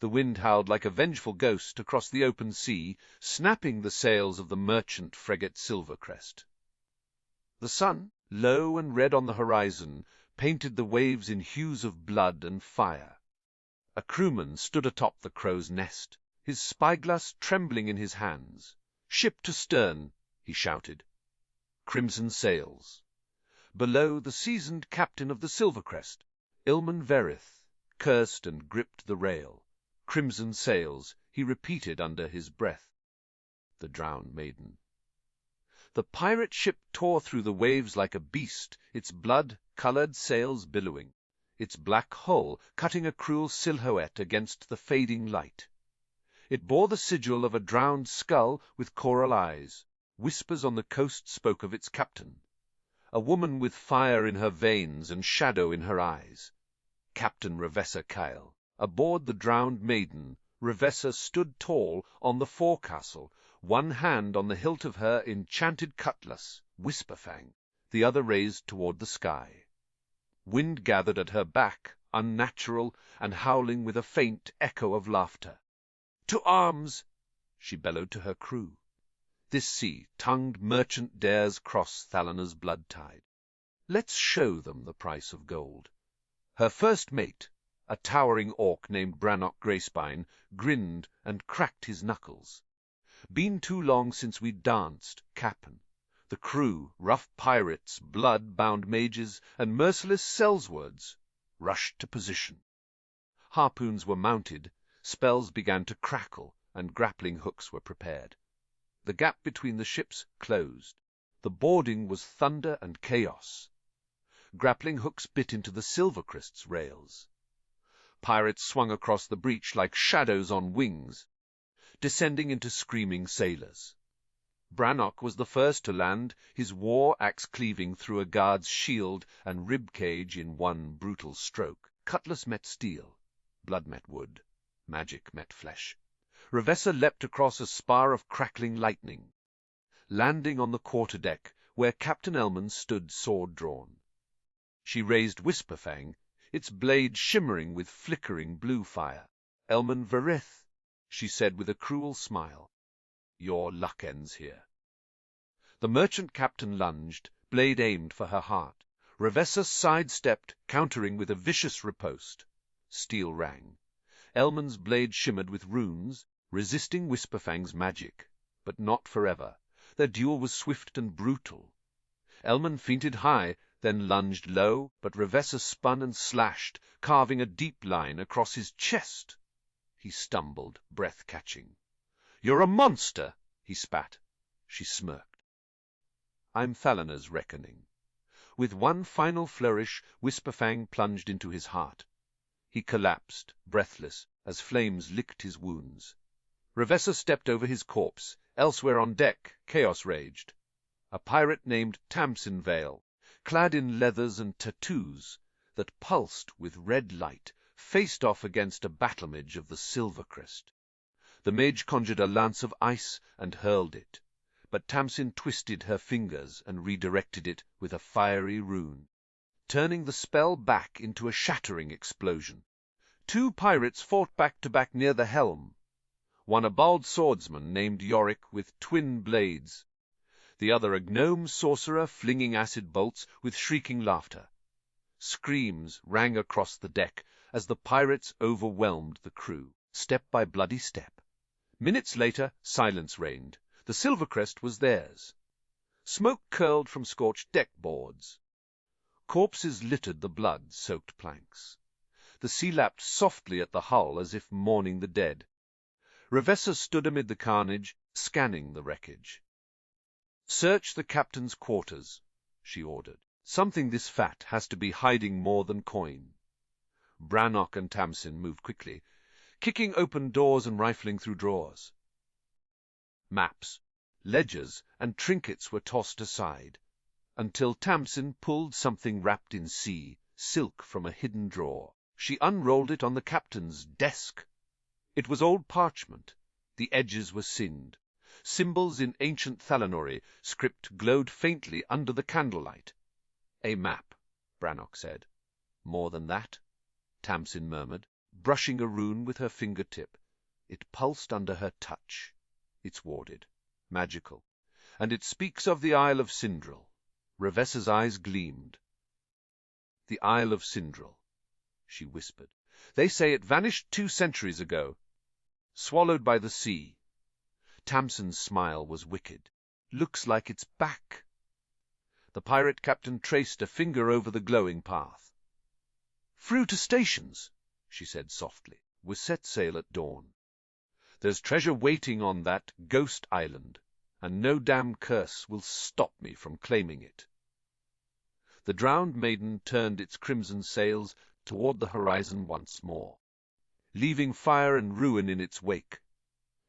The wind howled like a vengeful ghost across the open sea, snapping the sails of the merchant frigate Silvercrest. The sun, low and red on the horizon, painted the waves in hues of blood and fire. A crewman stood atop the crow's nest, his spyglass trembling in his hands. "Ship to stern," he shouted. Crimson sails. Below, the seasoned captain of the Silvercrest, Ilman Verith, cursed and gripped the rail. "Crimson sails," he repeated under his breath. The drowned maiden. The pirate ship tore through the waves like a beast, its blood-colored sails billowing, its black hull cutting a cruel silhouette against the fading light. It bore the sigil of a drowned skull with coral eyes. Whispers on the coast spoke of its captain. A woman with fire in her veins and shadow in her eyes. Captain Ravessa Kael. Aboard the drowned maiden, Ravessa stood tall on the forecastle, one hand on the hilt of her enchanted cutlass, Whisperfang, the other raised toward the sky. Wind gathered at her back, unnatural and howling with a faint echo of laughter. "To arms!" she bellowed to her crew. This sea-tongued merchant dares cross Thalanor's blood tide. Let's show them the price of gold. Her first mate, a towering orc named Brannock Gracebine, grinned and cracked his knuckles. "Been too long since we danced, Cap'n." The crew, rough pirates, blood-bound mages, and merciless sellswords, rushed to position. Harpoons were mounted, spells began to crackle, and grappling hooks were prepared. The gap between the ships closed. The boarding was thunder and chaos. Grappling hooks bit into the Silvercrest's rails. Pirates swung across the breach like shadows on wings, descending into screaming sailors. Brannock was the first to land, his war axe cleaving through a guard's shield and rib cage in one brutal stroke. Cutlass met steel, blood met wood, magic met flesh. Ravessa leapt across a spar of crackling lightning, landing on the quarterdeck where Captain Elman stood sword drawn. She raised Whisperfang, its blade shimmering with flickering blue fire. "Elman Verith," she said with a cruel smile, "your luck ends here." The merchant captain lunged, blade aimed for her heart. Ravessa sidestepped, countering with a vicious riposte. Steel rang. Elman's blade shimmered with runes, resisting Whisperfang's magic, but not forever. Their duel was swift and brutal. Elman feinted high, then lunged low, but Ravessa spun and slashed, carving a deep line across his chest. He stumbled, breath-catching. "You're a monster!" he spat. She smirked. "I'm Thalanor's reckoning." With one final flourish, Whisperfang plunged into his heart. He collapsed, breathless, as flames licked his wounds. Ravessa stepped over his corpse. Elsewhere on deck, chaos raged. A pirate named Tamsin Vale, clad in leathers and tattoos that pulsed with red light, faced off against a battlemage of the Silvercrest. The mage conjured a lance of ice and hurled it, but Tamsin twisted her fingers and redirected it with a fiery rune, turning the spell back into a shattering explosion. Two pirates fought back-to-back near the helm, one a bald swordsman named Yorick with twin blades, the other a gnome sorcerer flinging acid bolts with shrieking laughter. Screams rang across the deck as the pirates overwhelmed the crew, step by bloody step. Minutes later, silence reigned. The Silvercrest was theirs. Smoke curled from scorched deck boards. Corpses littered the blood-soaked planks. The sea lapped softly at the hull as if mourning the dead. Ravessa stood amid the carnage, scanning the wreckage. "Search the captain's quarters," she ordered. "Something this fat has to be hiding more than coin." Brannock and Tamsin moved quickly, kicking open doors and rifling through drawers. Maps, ledgers, and trinkets were tossed aside, until Tamsin pulled something wrapped in silk from a hidden drawer. She unrolled it on the captain's desk. It was old parchment. The edges were singed. Symbols in ancient Thalanori script glowed faintly under the candlelight. "A map," Brannock said. "More than that," Tamsin murmured. brushing a rune with her fingertip. It pulsed under her touch. It's warded, magical, and it speaks of the Isle of Sindril. Ravessa's eyes gleamed. The Isle of Sindril, she whispered. They say it vanished 2 centuries ago, swallowed by the sea. Tamsin's smile was wicked. Looks like it's back. The pirate captain traced a finger over the glowing path. Through to stations, she said softly. We set sail at dawn. There's treasure waiting on that ghost island, and no damn curse will stop me from claiming it. The drowned maiden turned its crimson sails toward the horizon once more, leaving fire and ruin in its wake.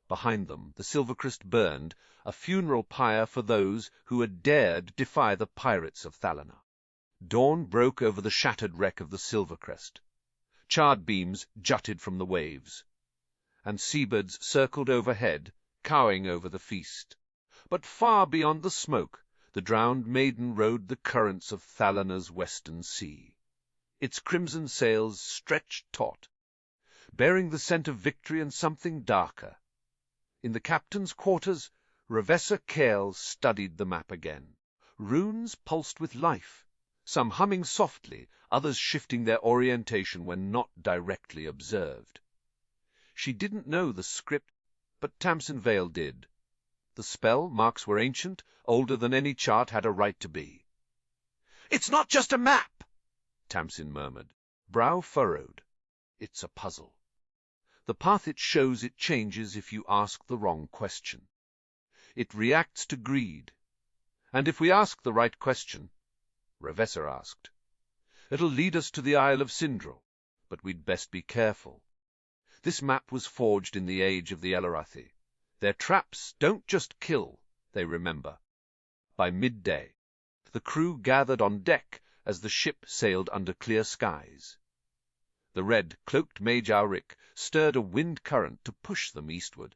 Behind them, the Silvercrest burned, a funeral pyre for those who had dared defy the pirates of Thalanor. Dawn broke over the shattered wreck of the Silvercrest. Charred beams jutted from the waves, and seabirds circled overhead, cowing over the feast. But far beyond the smoke, the drowned maiden rode the currents of Thalanor's western sea. Its crimson sails stretched taut, bearing the scent of victory and something darker. In the captain's quarters, Ravessa Kael studied the map again. Runes pulsed with life, some humming softly, others shifting their orientation when not directly observed. She didn't know the script, but Tamsin Vale did. The spell marks were ancient, older than any chart had a right to be. "It's not just a map," Tamsin murmured, brow furrowed. "It's a puzzle. The path it shows it changes if you ask the wrong question. It reacts to greed. And if we ask the right question," Ravessa asked, "it'll lead us to the Isle of Sindril, but we'd best be careful. This map was forged in the age of the Elarathi. Their traps don't just kill, they remember." By midday, the crew gathered on deck as the ship sailed under clear skies. The red-cloaked Mage Auric stirred a wind current to push them eastward,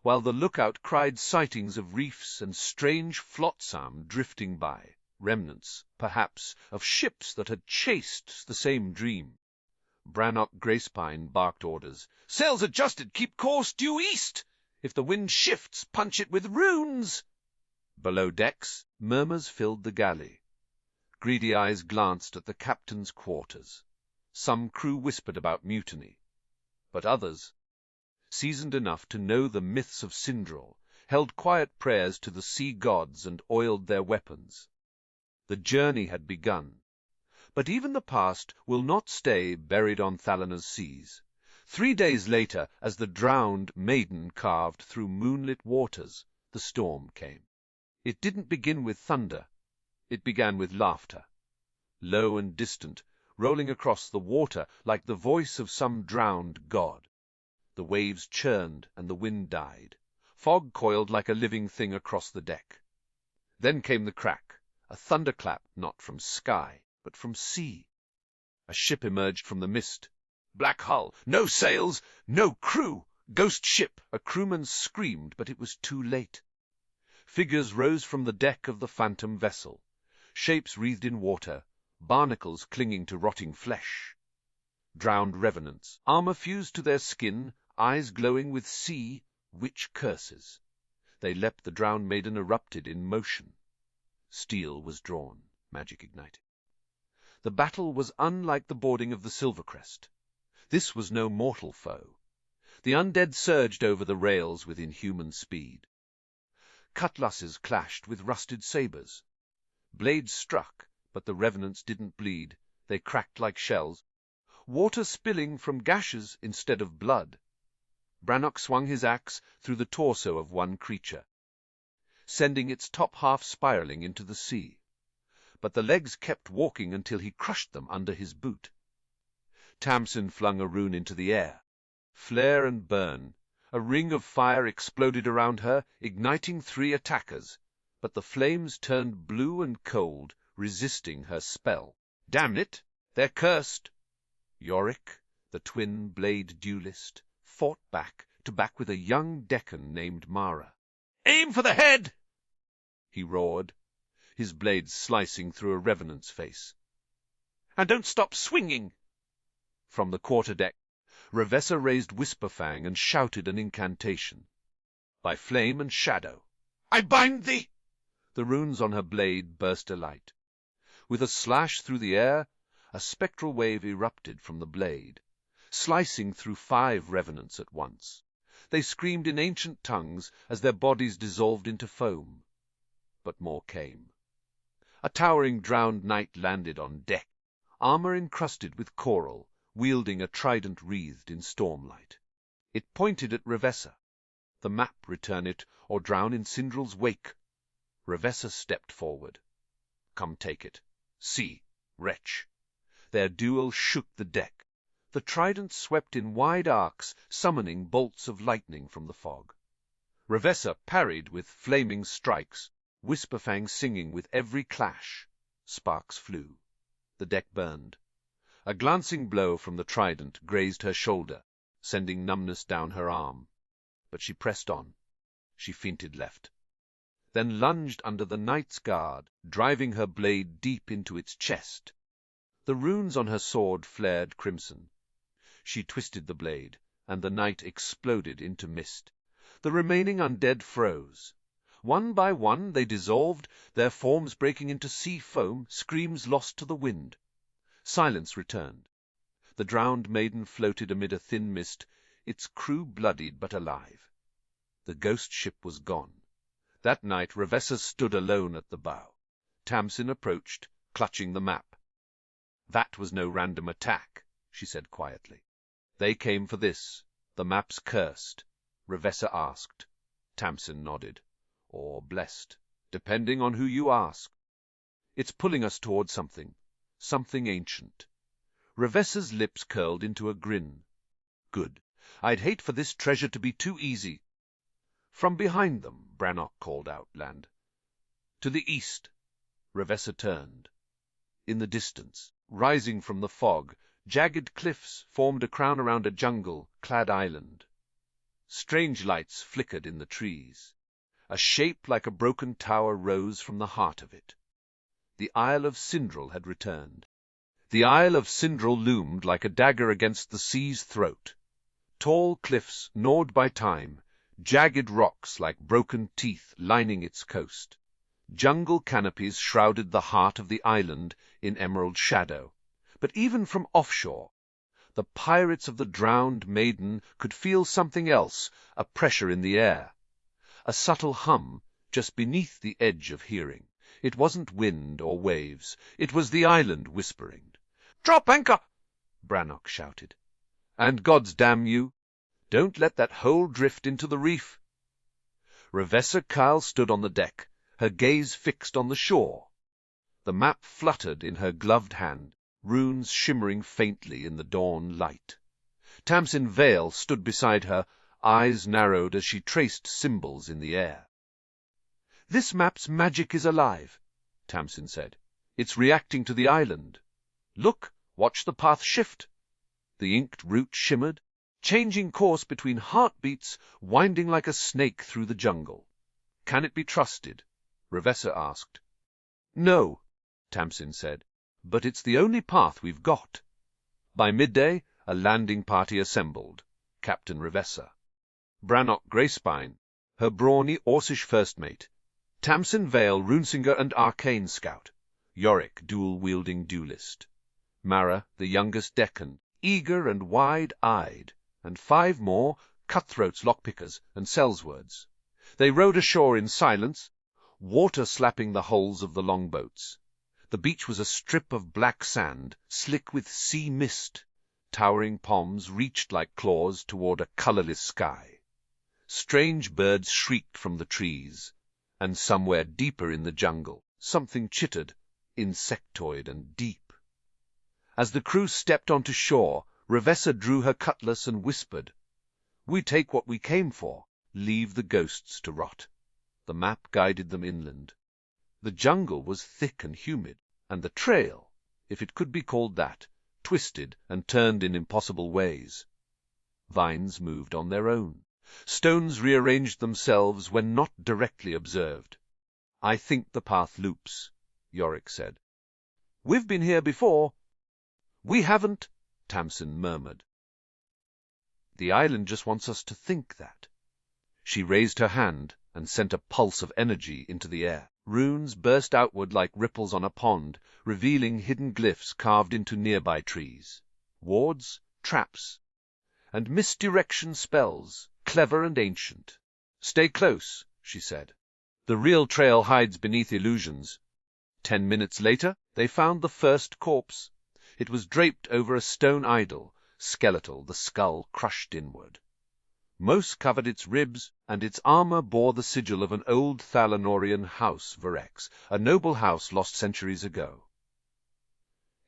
while the lookout cried sightings of reefs and strange flotsam drifting by, remnants, perhaps, of ships that had chased the same dream. Brannock Gracepine barked orders. "Sails adjusted, keep course due east! If the wind shifts, punch it with runes!" Below decks, murmurs filled the galley. Greedy eyes glanced at the captain's quarters. Some crew whispered about mutiny, but others, seasoned enough to know the myths of Sindril, held quiet prayers to the sea gods and oiled their weapons. The journey had begun, but even the past will not stay buried on Thalanor's seas. 3 days later, as the drowned maiden carved through moonlit waters, the storm came. It didn't begin with thunder. It began with laughter, low and distant, rolling across the water like the voice of some drowned god. The waves churned and the wind died. Fog coiled like a living thing across the deck. Then came the crack, a thunderclap not from sky, but from sea. A ship emerged from the mist. Black hull, no sails, no crew. Ghost ship. A crewman screamed, but it was too late. Figures rose from the deck of the phantom vessel, shapes wreathed in water, barnacles clinging to rotting flesh. Drowned revenants, armor fused to their skin, eyes glowing with sea, witch curses. They leapt. The drowned maiden erupted in motion. Steel was drawn, magic ignited. The battle was unlike the boarding of the Silvercrest. This was no mortal foe. The undead surged over the rails with inhuman speed. Cutlasses clashed with rusted sabers. Blades struck, but the revenants didn't bleed. They cracked like shells, water spilling from gashes instead of blood. Brannock swung his axe through the torso of one creature, sending its top half spiraling into the sea. But the legs kept walking until he crushed them under his boot. Tamsin flung a rune into the air. Flare and burn. A ring of fire exploded around her, igniting 3 attackers, but the flames turned blue and cold, resisting her spell. "Damn it! They're cursed!" Yorick, the twin-blade duelist, fought back with a young Deccan named Mara. "Aim for the head!" he roared, his blade slicing through a revenant's face. "And don't stop swinging!" From the quarterdeck, Ravessa raised Whisperfang and shouted an incantation. By flame and shadow, "I bind thee!" The runes on her blade burst alight. With a slash through the air, a spectral wave erupted from the blade, slicing through 5 revenants at once. They screamed in ancient tongues as their bodies dissolved into foam. But more came. A towering drowned knight landed on deck, armor encrusted with coral, wielding a trident wreathed in stormlight. It pointed at Ravessa. The map return it, or drown in Sindral's wake. Ravessa stepped forward. "Come take it. See, wretch." Their duel shook the deck. The trident swept in wide arcs, summoning bolts of lightning from the fog. Ravessa parried with flaming strikes, Whisperfang singing with every clash. Sparks flew. The deck burned. A glancing blow from the trident grazed her shoulder, sending numbness down her arm. But she pressed on. She feinted left, then lunged under the knight's guard, driving her blade deep into its chest. The runes on her sword flared crimson. She twisted the blade, and the knight exploded into mist. The remaining undead froze. One by one they dissolved, their forms breaking into sea foam, screams lost to the wind. Silence returned. The drowned maiden floated amid a thin mist, its crew bloodied but alive. The ghost ship was gone. That night Ravessa stood alone at the bow. Tamsin approached, clutching the map. "That was no random attack," she said quietly. "They came for this. The map's cursed." Ravessa asked. Tamsin nodded. "Or blessed, depending on who you ask. It's pulling us toward something ancient." Ravessa's lips curled into a grin. "Good. I'd hate for this treasure to be too easy." From behind them, Brannock called out, "Land." "To the east." Ravessa turned. In the distance, rising from the fog, jagged cliffs formed a crown around a jungle-clad island. Strange lights flickered in the trees. A shape like a broken tower rose from the heart of it. The Isle of Sindral had returned. The Isle of Sindral loomed like a dagger against the sea's throat. Tall cliffs gnawed by time, jagged rocks like broken teeth lining its coast. Jungle canopies shrouded the heart of the island in emerald shadow. But even from offshore, the pirates of the drowned maiden could feel something else, a pressure in the air. A subtle hum just beneath the edge of hearing. It wasn't wind or waves. It was the island whispering. "Drop anchor!" Brannock shouted. "And gods damn you, don't let that whole drift into the reef." Ravessa Kael stood on the deck, her gaze fixed on the shore. The map fluttered in her gloved hand, runes shimmering faintly in the dawn light. Tamsin Vale stood beside her, eyes narrowed as she traced symbols in the air. "This map's magic is alive," Tamsin said. "It's reacting to the island. Look, watch the path shift." The inked route shimmered, changing course between heartbeats, winding like a snake through the jungle. "Can it be trusted?" Ravessa asked. "No," Tamsin said, "but it's the only path we've got." By midday, a landing party assembled. Captain Ravessa, Brannock Greyspine, her brawny Orcish first mate, Tamsin Vale, runesinger and arcane scout, Yorick, dual-wielding duelist, Mara, the youngest Deccan, eager and wide-eyed, and 5 more, cutthroats, lockpickers, and sellswords. They rowed ashore in silence, water slapping the hulls of the longboats. The beach was a strip of black sand, slick with sea mist. Towering palms reached like claws toward a colorless sky. Strange birds shrieked from the trees, and somewhere deeper in the jungle, something chittered, insectoid and deep. As the crew stepped onto shore, Ravessa drew her cutlass and whispered, "We take what we came for, leave the ghosts to rot." The map guided them inland. The jungle was thick and humid, and the trail, if it could be called that, twisted and turned in impossible ways. Vines moved on their own. Stones rearranged themselves when not directly observed. "I think the path loops," Yorick said. "We've been here before." "We haven't," Tamsin murmured. The island just wants us to think that. She raised her hand and sent a pulse of energy into the air. Runes burst outward like ripples on a pond, revealing hidden glyphs carved into nearby trees. Wards, traps, and misdirection spells, clever and ancient. "Stay close," she said. "The real trail hides beneath illusions." 10 minutes later, they found the first corpse. It was draped over a stone idol, skeletal, the skull crushed inward. Moss covered its ribs, and its armor bore the sigil of an old Thalanorian house, Virex, a noble house lost centuries ago.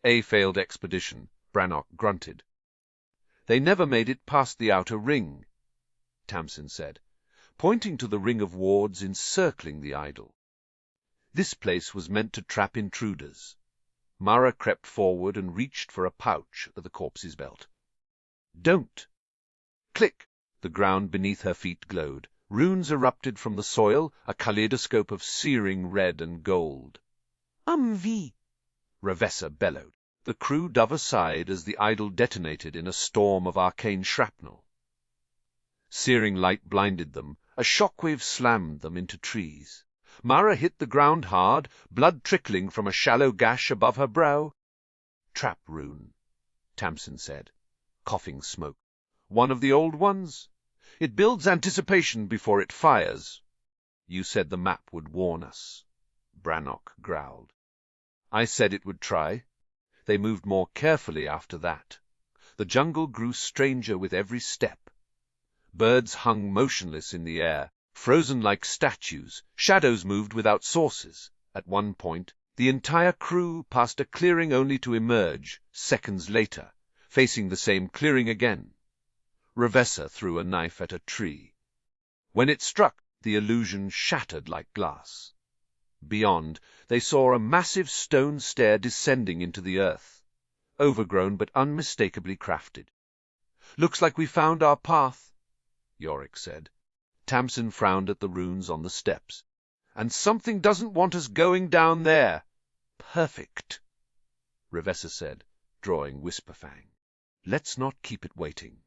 A failed expedition, Brannock grunted. "They never made it past the outer ring," Tamsin said, pointing to the ring of wards encircling the idol. This place was meant to trap intruders. Mara crept forward and reached for a pouch at the corpse's belt. "Don't!" Click! The ground beneath her feet glowed. Runes erupted from the soil, a kaleidoscope of searing red and gold. "Umvi!" Ravessa bellowed. The crew dove aside as the idol detonated in a storm of arcane shrapnel. Searing light blinded them. A shockwave slammed them into trees. Mara hit the ground hard, blood trickling from a shallow gash above her brow. "Trap rune," Tamsin said, coughing smoke. "One of the old ones? It builds anticipation before it fires." "You said the map would warn us," Brannock growled. "I said it would try." They moved more carefully after that. The jungle grew stranger with every step. Birds hung motionless in the air, frozen like statues. Shadows moved without sources. At one point, the entire crew passed a clearing only to emerge, seconds later, facing the same clearing again. Ravessa threw a knife at a tree. When it struck, the illusion shattered like glass. Beyond, they saw a massive stone stair descending into the earth, overgrown but unmistakably crafted. "Looks like we found our path," Yorick said. Tamsin frowned at the runes on the steps. "And something doesn't want us going down there." "Perfect," Ravessa said, drawing Whisperfang. "Let's not keep it waiting."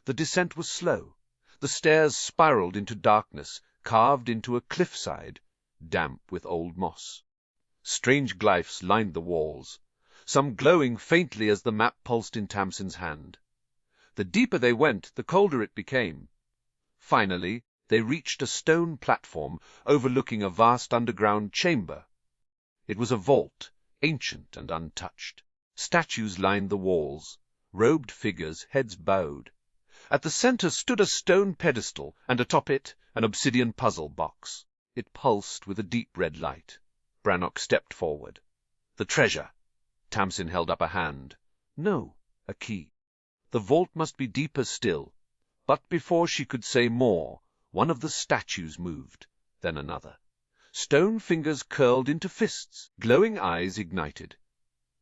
The descent was slow. The stairs spiraled into darkness, carved into a cliffside, damp with old moss. Strange glyphs lined the walls, some glowing faintly as the map pulsed in Tamsin's hand. The deeper they went, the colder it became. Finally, they reached a stone platform overlooking a vast underground chamber. It was a vault, ancient and untouched. Statues lined the walls, robed figures, heads bowed. At the center stood a stone pedestal, and atop it an obsidian puzzle box. It pulsed with a deep red light. Brannock stepped forward. "The treasure." Tamsin held up a hand. "No, a key. The vault must be deeper still." But before she could say more, one of the statues moved, then another. Stone fingers curled into fists, glowing eyes ignited.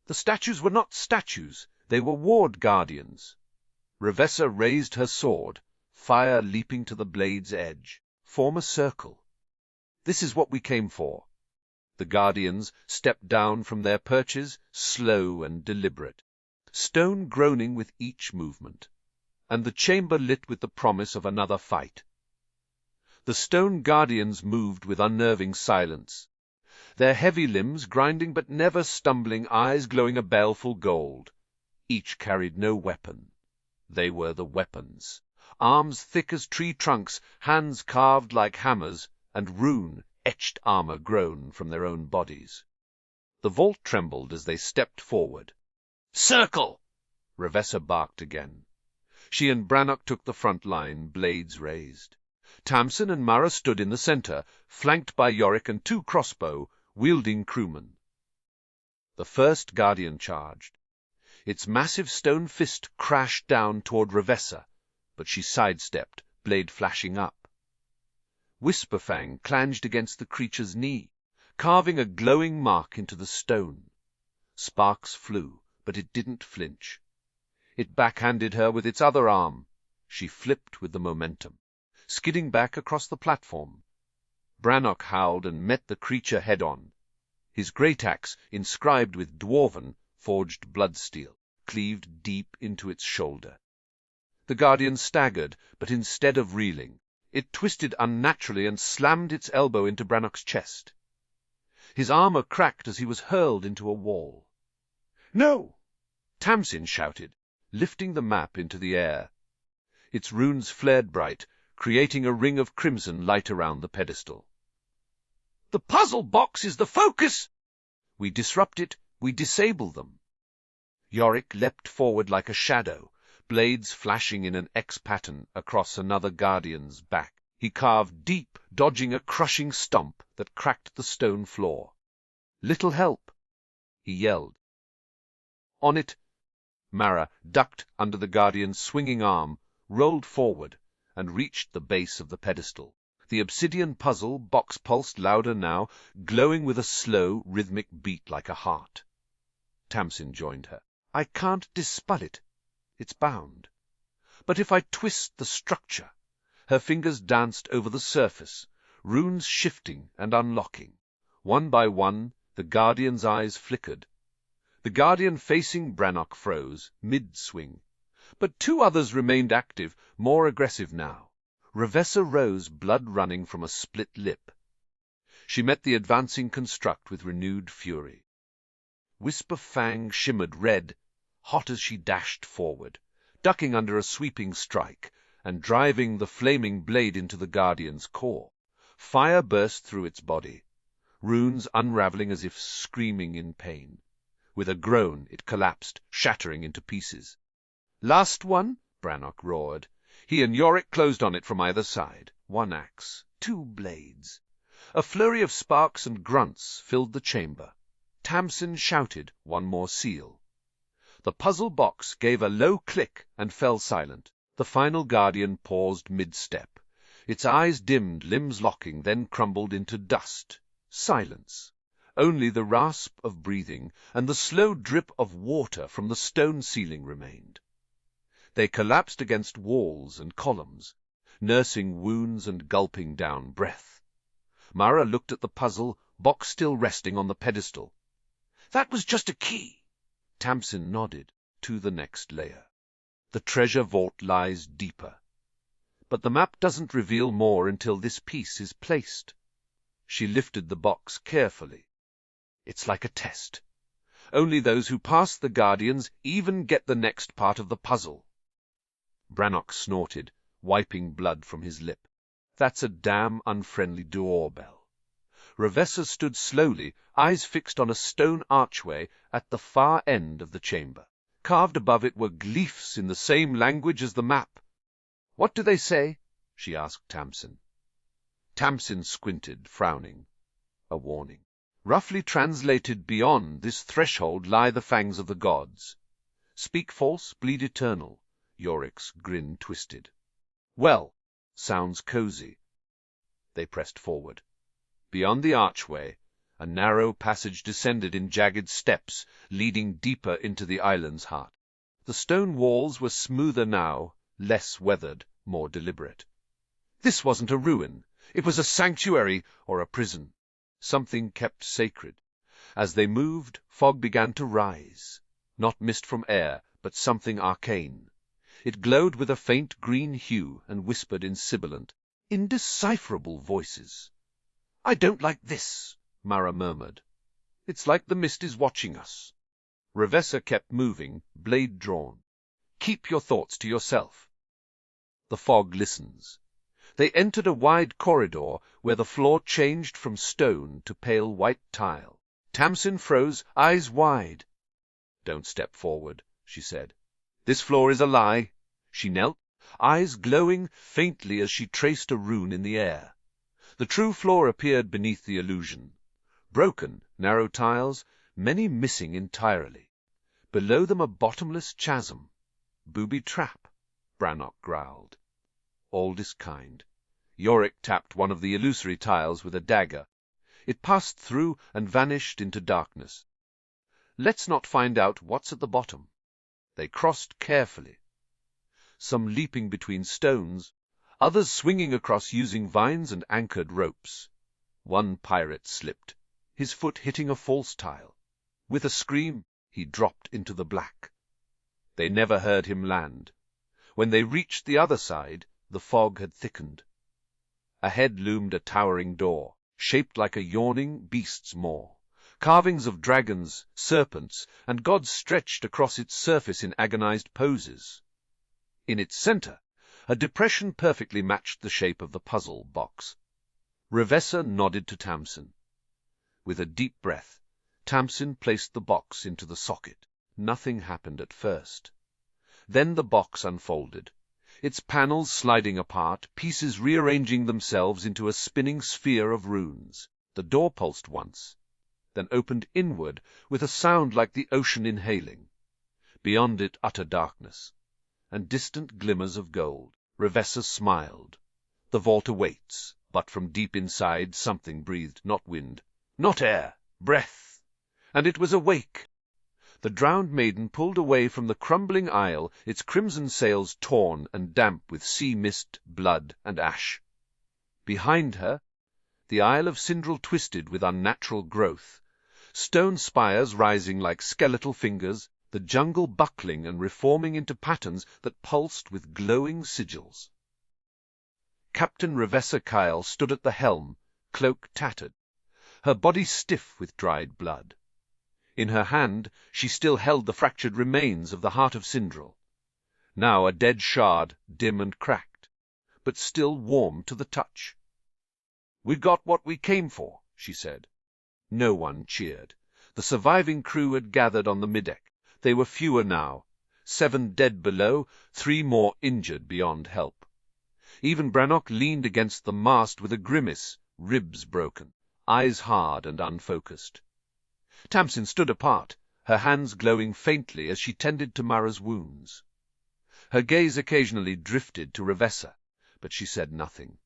The statues were not statues, they were ward guardians. Ravessa raised her sword, fire leaping to the blade's edge. "Form a circle. This is what we came for." The guardians stepped down from their perches, slow and deliberate, stone groaning with each movement, and the chamber lit with the promise of another fight. The stone guardians moved with unnerving silence, their heavy limbs grinding but never stumbling, eyes glowing a baleful gold. Each carried no weapon. They were the weapons, arms thick as tree trunks, hands carved like hammers, and rune-etched armor grown from their own bodies. The vault trembled as they stepped forward. "Circle!" Ravessa barked again. She and Brannock took the front line, blades raised. Tamsin and Mara stood in the center, flanked by Yorick and 2 crossbow-wielding crewmen. The first guardian charged. Its massive stone fist crashed down toward Ravessa, but she sidestepped, blade flashing up. Whisperfang clanged against the creature's knee, carving a glowing mark into the stone. Sparks flew, but it didn't flinch. It backhanded her with its other arm. She flipped with the momentum, skidding back across the platform. Brannock howled and met the creature head-on. His great axe, inscribed with dwarven, forged bloodsteel, cleaved deep into its shoulder. The guardian staggered, but instead of reeling, it twisted unnaturally and slammed its elbow into Brannock's chest. His armor cracked as he was hurled into a wall. "No!" Tamsin shouted, lifting the map into the air. Its runes flared bright, creating a ring of crimson light around the pedestal. "The puzzle box is the focus!" "We disrupt it, we disable them." Yorick leapt forward like a shadow, blades flashing in an X pattern across another guardian's back. He carved deep, dodging a crushing stomp that cracked the stone floor. "Little help," he yelled. On it, Mara ducked under the guardian's swinging arm, rolled forward, and reached the base of the pedestal. The obsidian puzzle box pulsed louder now, glowing with a slow, rhythmic beat like a heart. Tamsin joined her. "I can't dispel it. It's bound. But if I twist the structure—" Her fingers danced over the surface, runes shifting and unlocking. One by one, the guardian's eyes flickered. The guardian facing Brannock froze, mid-swing. But two others remained active, more aggressive now. Ravessa rose, blood running from a split lip. She met the advancing construct with renewed fury. Whisper Fang shimmered red, hot as she dashed forward, ducking under a sweeping strike, and driving the flaming blade into the guardian's core. Fire burst through its body, runes unraveling as if screaming in pain. With a groan it collapsed, shattering into pieces. "Last one!" Brannock roared. He and Yorick closed on it from either side. One axe, two blades. A flurry of sparks and grunts filled the chamber. Tamsin shouted one more seal. The puzzle box gave a low click and fell silent. The final guardian paused mid-step. Its eyes dimmed, limbs locking, then crumbled into dust. Silence. Only the rasp of breathing and the slow drip of water from the stone ceiling remained. They collapsed against walls and columns, nursing wounds and gulping down breath. Mara looked at the puzzle, box still resting on the pedestal. "That was just a key." Tamsin nodded. "To the next layer. The treasure vault lies deeper. But the map doesn't reveal more until this piece is placed." She lifted the box carefully. "It's like a test. Only those who pass the guardians even get the next part of the puzzle." Brannock snorted, wiping blood from his lip. "That's a damn unfriendly doorbell." Ravessa stood slowly, eyes fixed on a stone archway at the far end of the chamber. Carved above it were glyphs in the same language as the map. "What do they say?" she asked Tamsin. Tamsin squinted, frowning. A warning. "Roughly translated, beyond this threshold lie the fangs of the gods. Speak false, bleed eternal." Yorick's grin twisted. "Well, sounds cozy." They pressed forward. Beyond the archway, a narrow passage descended in jagged steps, leading deeper into the island's heart. The stone walls were smoother now, less weathered, more deliberate. This wasn't a ruin. It was a sanctuary or a prison. Something kept sacred. As they moved, fog began to rise. Not mist from air, but something arcane. It glowed with a faint green hue and whispered in sibilant, indecipherable voices. "I don't like this," Mara murmured. "It's like the mist is watching us." Ravessa kept moving, blade drawn. "Keep your thoughts to yourself." The fog listens. They entered a wide corridor where the floor changed from stone to pale white tile. Tamsin froze, eyes wide. "Don't step forward," she said. "This floor is a lie." She knelt, eyes glowing faintly as she traced a rune in the air. The true floor appeared beneath the illusion. Broken, narrow tiles, many missing entirely. Below them a bottomless chasm. "Booby-trap," Brannock growled. Oldest kind. Yorick tapped one of the illusory tiles with a dagger. It passed through and vanished into darkness. "Let's not find out what's at the bottom." They crossed carefully. Some leaping between stones, others swinging across using vines and anchored ropes. One pirate slipped, his foot hitting a false tile. With a scream, he dropped into the black. They never heard him land. When they reached the other side, the fog had thickened. Ahead loomed a towering door, shaped like a yawning beast's maw. Carvings of dragons, serpents, and gods stretched across its surface in agonized poses. In its center, a depression perfectly matched the shape of the puzzle box. Ravessa nodded to Tamsin. With a deep breath, Tamsin placed the box into the socket. Nothing happened at first. Then the box unfolded, its panels sliding apart, pieces rearranging themselves into a spinning sphere of runes. The door pulsed once, then opened inward with a sound like the ocean inhaling. Beyond it utter darkness, and distant glimmers of gold. Ravessa smiled. The vault awaits, but from deep inside something breathed not wind, not air, breath, and it was awake. The drowned maiden pulled away from the crumbling isle, its crimson sails torn and damp with sea mist, blood, and ash. Behind her, the Isle of Sindral twisted with unnatural growth, stone spires rising like skeletal fingers, the jungle buckling and reforming into patterns that pulsed with glowing sigils. Captain Ravessa Kael stood at the helm, cloak tattered, her body stiff with dried blood. In her hand she still held the fractured remains of the heart of Sindral, now a dead shard, dim and cracked, but still warm to the touch. "We got what we came for," she said. No one cheered. The surviving crew had gathered on the middeck. They were fewer now, 7 dead below, 3 more injured beyond help. Even Brannock leaned against the mast with a grimace, ribs broken, eyes hard and unfocused. Tamsin stood apart, her hands glowing faintly as she tended to Mara's wounds. Her gaze occasionally drifted to Ravessa, but she said nothing.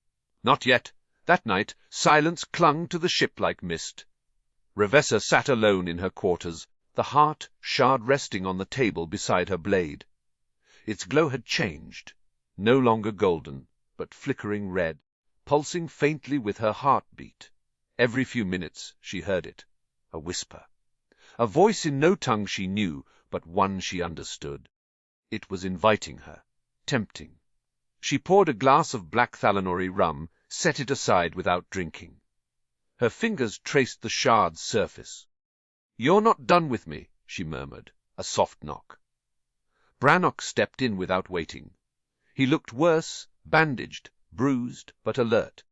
Not yet. That night silence clung to the ship like mist. Ravessa sat alone in her quarters, the heart shard resting on the table beside her blade. Its glow had changed, no longer golden, but flickering red, pulsing faintly with her heartbeat. Every few minutes she heard it, a whisper, a voice in no tongue she knew, but one she understood. It was inviting her, tempting. She poured a glass of black Thalanori rum, set it aside without drinking. Her fingers traced the shard's surface. "You're not done with me," she murmured, a soft knock. Brannock stepped in without waiting. He looked worse, bandaged, bruised, but alert.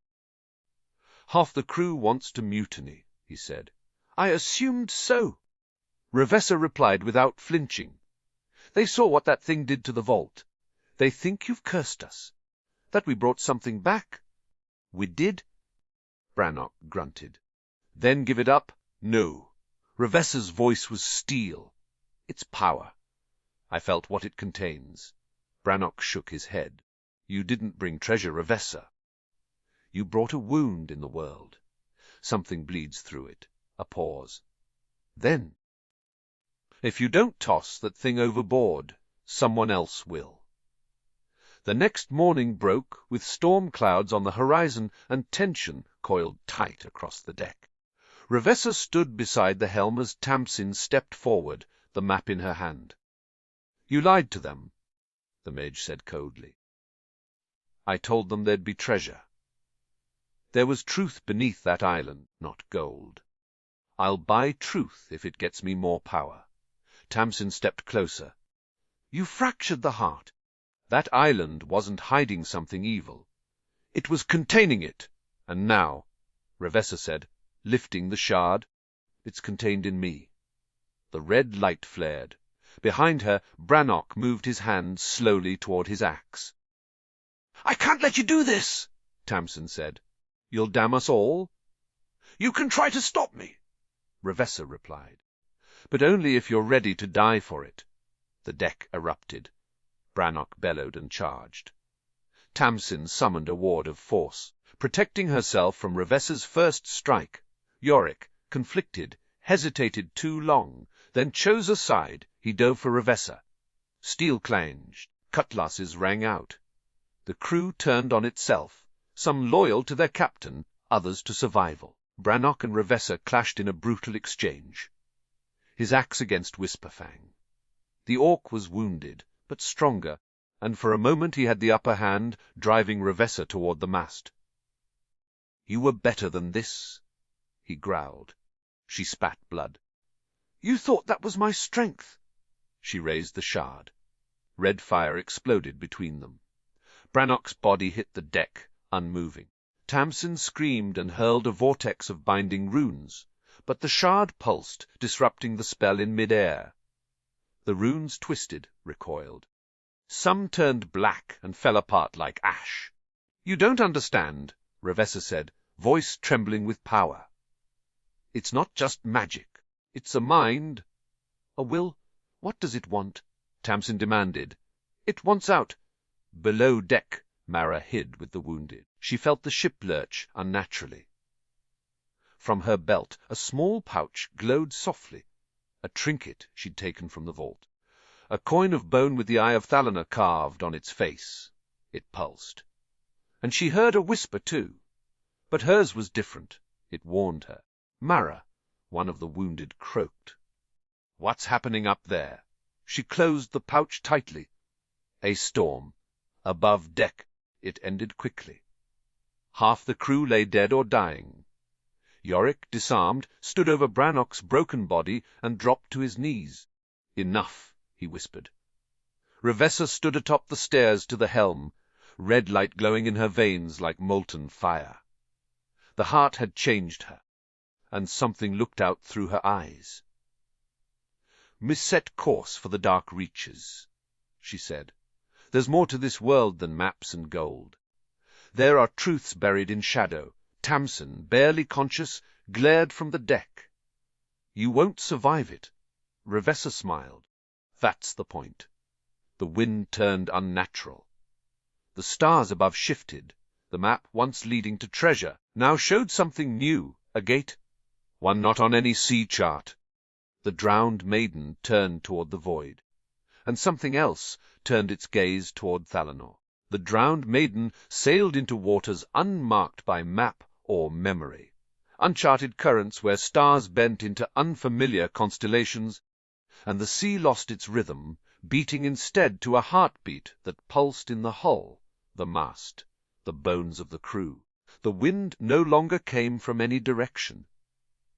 "Half the crew wants to mutiny," he said. "I assumed so," Ravessa replied without flinching. "They saw what that thing did to the vault. They think you've cursed us, that we brought something back." "We did?" Brannock grunted. "Then give it up?" "No." Ravessa's voice was steel. "It's power. I felt what it contains." Brannock shook his head. "You didn't bring treasure, Ravessa. You brought a wound in the world. Something bleeds through it." A pause. "Then, if you don't toss that thing overboard, someone else will." The next morning broke, with storm clouds on the horizon and tension coiled tight across the deck. Ravessa stood beside the helm as Tamsin stepped forward, the map in her hand. "You lied to them," the mage said coldly. "I told them there'd be treasure. There was truth beneath that island, not gold. I'll buy truth if it gets me more power." Tamsin stepped closer. "You fractured the heart." "That island wasn't hiding something evil. It was containing it. And now," Ravessa said, lifting the shard, "it's contained in me." The red light flared. Behind her, Brannock moved his hand slowly toward his axe. "I can't let you do this," Tamsin said. "You'll damn us all?" "You can try to stop me," Ravessa replied. "But only if you're ready to die for it." The deck erupted. Brannock bellowed and charged. Tamsin summoned a ward of force, protecting herself from Ravessa's first strike. Yorick, conflicted, hesitated too long, then chose a side. He dove for Ravessa. Steel clanged. Cutlasses rang out. The crew turned on itself, some loyal to their captain, others to survival. Brannock and Ravessa clashed in a brutal exchange. His axe against Whisperfang. The orc was wounded, but stronger, and for a moment he had the upper hand, driving Ravessa toward the mast. "You were better than this," he growled. She spat blood. "You thought that was my strength." She raised the shard. Red fire exploded between them. Brannock's body hit the deck, unmoving. Tamsin screamed and hurled a vortex of binding runes, but the shard pulsed, disrupting the spell in mid-air. The runes twisted, recoiled. Some turned black and fell apart like ash. "You don't understand," Ravessa said, voice trembling with power. "It's not just magic. It's a mind. A will. What does it want?" Tamsin demanded. "It wants out." Below deck, Mara hid with the wounded. She felt the ship lurch unnaturally. From her belt, a small pouch glowed softly, a trinket she'd taken from the vault. A coin of bone with the eye of Thalanor carved on its face. It pulsed. And she heard a whisper, too. But hers was different. It warned her. Mara, one of the wounded, croaked. "What's happening up there?" She closed the pouch tightly. A storm. Above deck. It ended quickly. Half the crew lay dead or dying. Yorick, disarmed, stood over Brannock's broken body and dropped to his knees. "Enough," he whispered. Ravessa stood atop the stairs to the helm, red light glowing in her veins like molten fire. The heart had changed her, and something looked out through her eyes. "Misset course for the dark reaches," she said. "There's more to this world than maps and gold. There are truths buried in shadow." Tamsin, barely conscious, glared from the deck. "You won't survive it." Ravessa smiled. "That's the point." The wind turned unnatural. The stars above shifted. The map, once leading to treasure, now showed something new, a gate, one not on any sea chart. The drowned maiden turned toward the void, and something else turned its gaze toward Thalanor. The drowned maiden sailed into waters unmarked by map or memory, uncharted currents where stars bent into unfamiliar constellations, and the sea lost its rhythm, beating instead to a heartbeat that pulsed in the hull, the mast, the bones of the crew. The wind no longer came from any direction.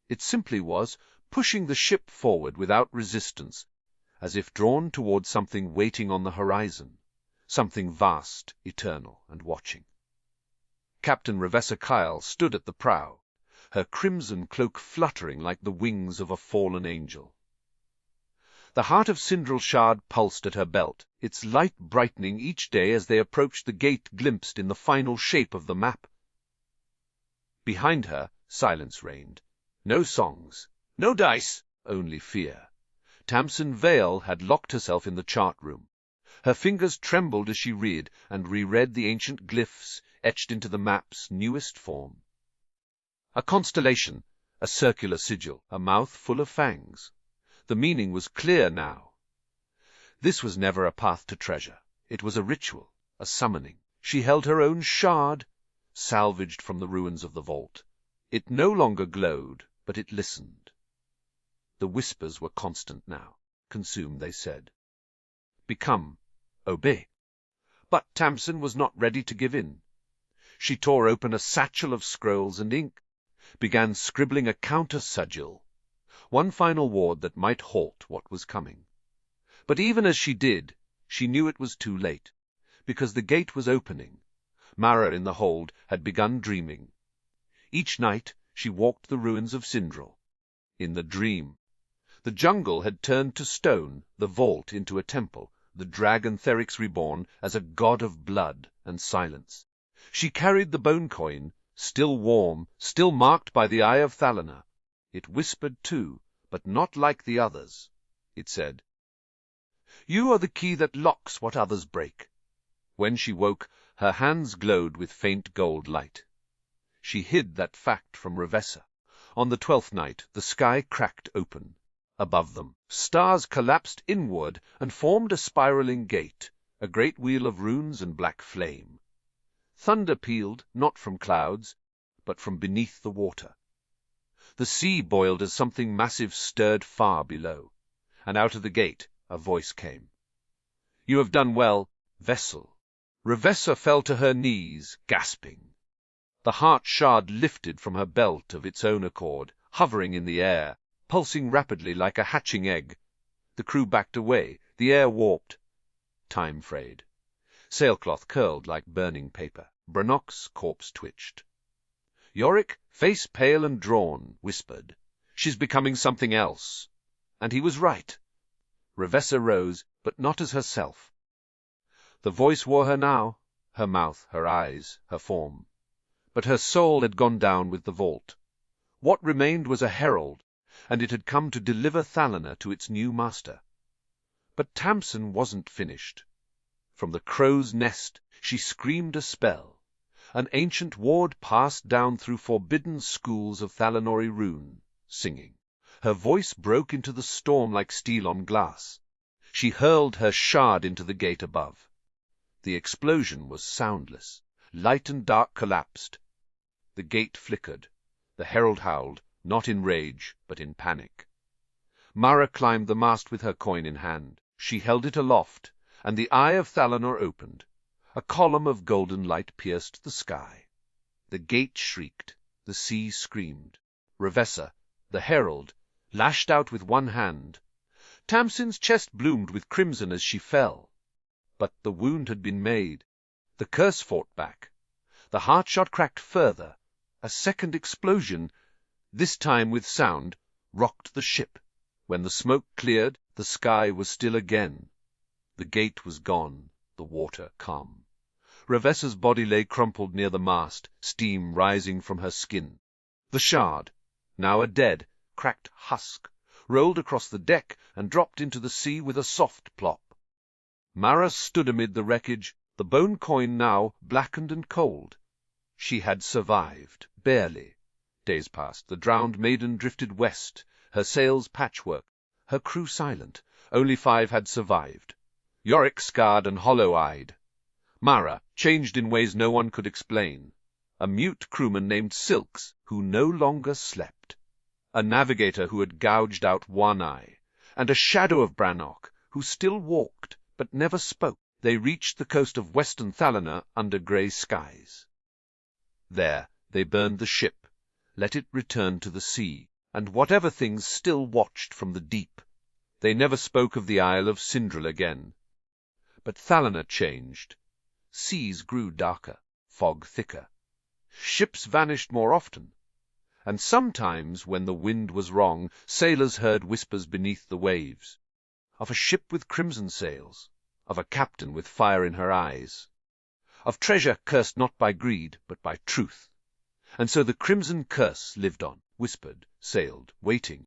It simply was, pushing the ship forward without resistance, as if drawn toward something waiting on the horizon, something vast, eternal, and watching. Captain Ravessa Kael stood at the prow, her crimson cloak fluttering like the wings of a fallen angel. The heart of Sindral Shard pulsed at her belt, its light brightening each day as they approached the gate glimpsed in the final shape of the map. Behind her, silence reigned. No songs, no dice, only fear. Tamsin Vale had locked herself in the chart room. Her fingers trembled as she read and reread the ancient glyphs etched into the map's newest form. A constellation, a circular sigil, a mouth full of fangs. The meaning was clear now. This was never a path to treasure. It was a ritual, a summoning. She held her own shard, salvaged from the ruins of the vault. It no longer glowed, but it listened. The whispers were constant now. "Consume," they said. "Become. Obey." But Tamsin was not ready to give in. She tore open a satchel of scrolls and ink, began scribbling a counter-sigil, one final ward that might halt what was coming. But even as she did, she knew it was too late, because the gate was opening. Mara in the hold had begun dreaming. Each night she walked the ruins of Sindral. In the dream, the jungle had turned to stone, the vault into a temple, the dragon Therix reborn as a god of blood and silence. She carried the bone coin, still warm, still marked by the eye of Thalanor. It whispered too, but not like the others. It said, "You are the key that locks what others break." When she woke, her hands glowed with faint gold light. She hid that fact from Ravessa. On the 12th night, the sky cracked open. Above them, stars collapsed inward and formed a spiraling gate, a great wheel of runes and black flame. Thunder pealed, not from clouds, but from beneath the water. The sea boiled as something massive stirred far below, and out of the gate a voice came. "You have done well. vessel. Ravessa fell to her knees, gasping. The heart shard lifted from her belt of its own accord, hovering in the air, pulsing rapidly like a hatching egg. The crew backed away, the air warped. Time frayed. Sailcloth curled like burning paper. Brannock's corpse twitched. Yorick, face pale and drawn, whispered, "She's becoming something else." And he was right. Ravessa rose, but not as herself. The voice wore her now, her mouth, her eyes, her form. But her soul had gone down with the vault. What remained was a herald, and it had come to deliver Thalanor to its new master. But Tamsin wasn't finished. From the crow's nest she screamed a spell. An ancient ward passed down through forbidden schools of Thalanori rune, singing. Her voice broke into the storm like steel on glass. She hurled her shard into the gate above. The explosion was soundless. Light and dark collapsed. The gate flickered. The herald howled, not in rage, but in panic. Mara climbed the mast with her coin in hand. She held it aloft, and the eye of Thalanor opened. A column of golden light pierced the sky. The gate shrieked. The sea screamed. Ravessa, the herald, lashed out with one hand. Tamsin's chest bloomed with crimson as she fell. But the wound had been made. The curse fought back. The heart shot cracked further. A second explosion, this time with sound, rocked the ship. When the smoke cleared, the sky was still again. The gate was gone, the water calm. Ravessa's body lay crumpled near the mast, steam rising from her skin. The shard, now a dead, cracked husk, rolled across the deck and dropped into the sea with a soft plop. Mara stood amid the wreckage, the bone coin now blackened and cold. She had survived, barely. Days passed. The drowned maiden drifted west, her sails patchwork, her crew silent. Only 5 had survived. Yorick scarred and hollow-eyed. Mara, changed in ways no one could explain. A mute crewman named Silks, who no longer slept. A navigator who had gouged out one eye. And a shadow of Brannock, who still walked, but never spoke. They reached the coast of western Thalanor under grey skies. There they burned the ship, let it return to the sea, and whatever things still watched from the deep. They never spoke of the Isle of Sindral again. But Thalanor changed. Seas grew darker, fog thicker. Ships vanished more often. And sometimes, when the wind was wrong, sailors heard whispers beneath the waves. Of a ship with crimson sails, of a captain with fire in her eyes. Of treasure cursed not by greed, but by truth. And so the crimson curse lived on, whispered, sailed, waiting,